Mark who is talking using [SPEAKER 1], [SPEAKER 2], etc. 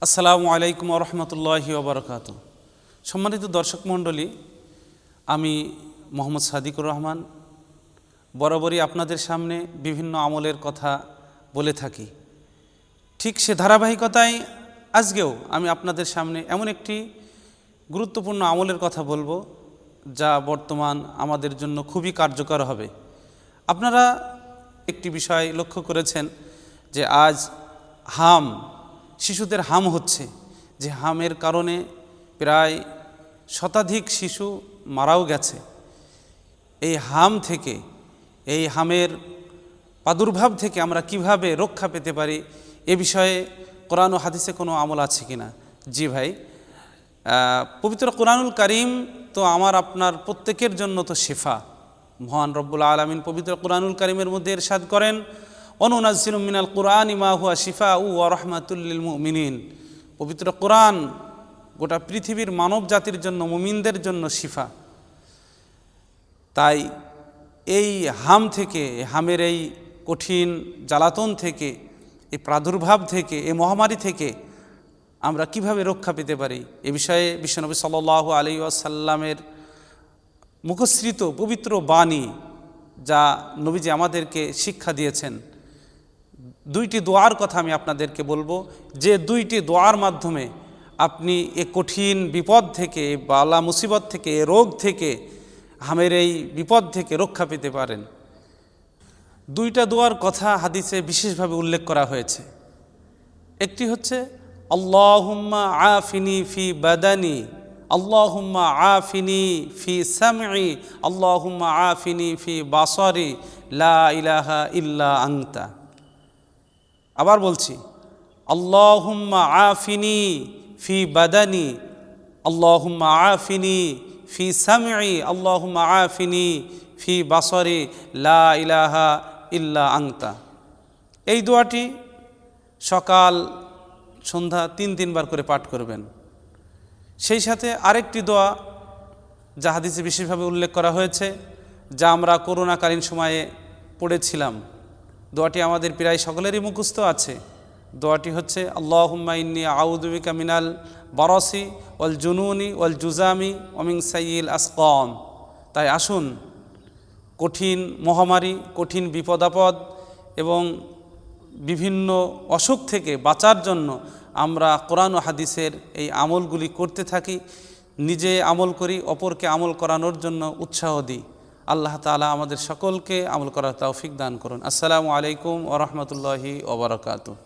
[SPEAKER 1] আসসালামু আলাইকুম ওয়া রাহমাতুল্লাহি ওয়া বারাকাতুহু। সম্মানিত দর্শক মণ্ডলী, আমি মোহাম্মদ সাদিকুর রহমান বরাবরই আপনাদের সামনে বিভিন্ন আমলের কথা বলে থাকি। ঠিক সে ধারাবাহিকতায় আজকেও আমি আপনাদের সামনে এমন একটি গুরুত্বপূর্ণ আমলের কথা বলবো যা বর্তমান আমাদের জন্য খুবই কার্যকর হবে। আপনারা একটি বিষয় লক্ষ্য করেছেন যে আজ শিশুদের হাম হচ্ছে, যে হামের কারণে প্রায় শতাধিক শিশু মারাও গেছে। এই এই হামের প্রাদুর্ভাব থেকে আমরা কিভাবে রক্ষা পেতে পারি এ বিষয়ে কোরআন ও হাদিসে কোনো আমল আছে কিনা? জি ভাই, পবিত্র কোরআনুল কারীম তো আমার আপনার প্রত্যেকের জন্য তো শিফা। মহান রব্বুল আলামিন পবিত্র কোরআনুল কারীমের মধ্যে ইরশাদ করেন, অনুনাজ্জিলু মিনাল কুরআনি মা হুয়া শিফাউ ওয়া রাহমাতুল লিল মুমিনিন। পবিত্র কোরআন গোটা পৃথিবীর মানব জাতির জন্য, মুমিনদের জন্য শিফা। তাই এই হামের এই কঠিন জ্বালাতন থেকে, এই প্রাদুর্ভাব থেকে, এই মহামারী থেকে আমরা কিভাবে রক্ষা পেতে পারি এ বিষয়ে বিশ্বনবী সাল্লাল্লাহু আলাইহি ওয়াসাল্লামের মুখসৃত পবিত্র বাণী, যা নবীজি আমাদেরকে শিক্ষা দিয়েছেন, দুইটি দোয়ার কথা আমি আপনাদেরকে বলবো, যে দুইটি দোয়ার মাধ্যমে আপনি এ কঠিন বিপদ থেকে, বালা মুসিবত থেকে, এ রোগ থেকে, হামের এই বিপদ থেকে রক্ষা পেতে পারেন। দুইটা দোয়ার কথা হাদিসে বিশেষভাবে উল্লেখ করা হয়েছে। একটি হচ্ছে আল্লাহুম্মা আফিনি ফি বাদানি, আল্লাহুম্মা আফিনি ফি সামঈ, আল্লাহুম্মা আফিনি ফি বাসারি, লা ইলাহা ইল্লা আনতা। আবার বলছি, আল্লাহুম্মা আফিনি ফি বাদানি, আল্লাহুম্মা আফিনি ফি সামঈ, আল্লাহুম্মা আফিনি ফি বাসারি, লা ইলাহা ইল্লা আনতা। এই দোয়াটি সকাল সন্ধ্যা তিনবার করে পাঠ করবেন। সেই সাথে আরেকটি দোয়া যা হাদিসে বিশেষভাবে উল্লেখ করা হয়েছে, যা আমরা করোনাকালীন সময়ে পড়েছিলাম। দোয়াটি আমাদের প্রায় সকলেরই মুখস্থ আছে। দোয়াটি হচ্ছে আল্লাহুম্মা ইন্নী আউযু বিকা মিনাল বারাসি ওয়াল জুনুনি ওয়াল জুজামি ওয়া মিন সাইয়িল আসকাম। তাই আসুন, কঠিন মহামারী, কঠিন বিপদাপদ এবং বিভিন্ন অসুখ থেকে বাঁচার জন্য আমরা কোরআন ও হাদিসের এই আমলগুলি করতে থাকি, নিজে আমল করি, অপরকে আমল করানোর জন্য উৎসাহ দিই। আল্লাহ তাআলা আমাদের সকলকে আমল করার তৌফিক দান করুন। আসসালামু আলাইকুম ওয়া রাহমাতুল্লাহি ওয়া বারাকাতুহু।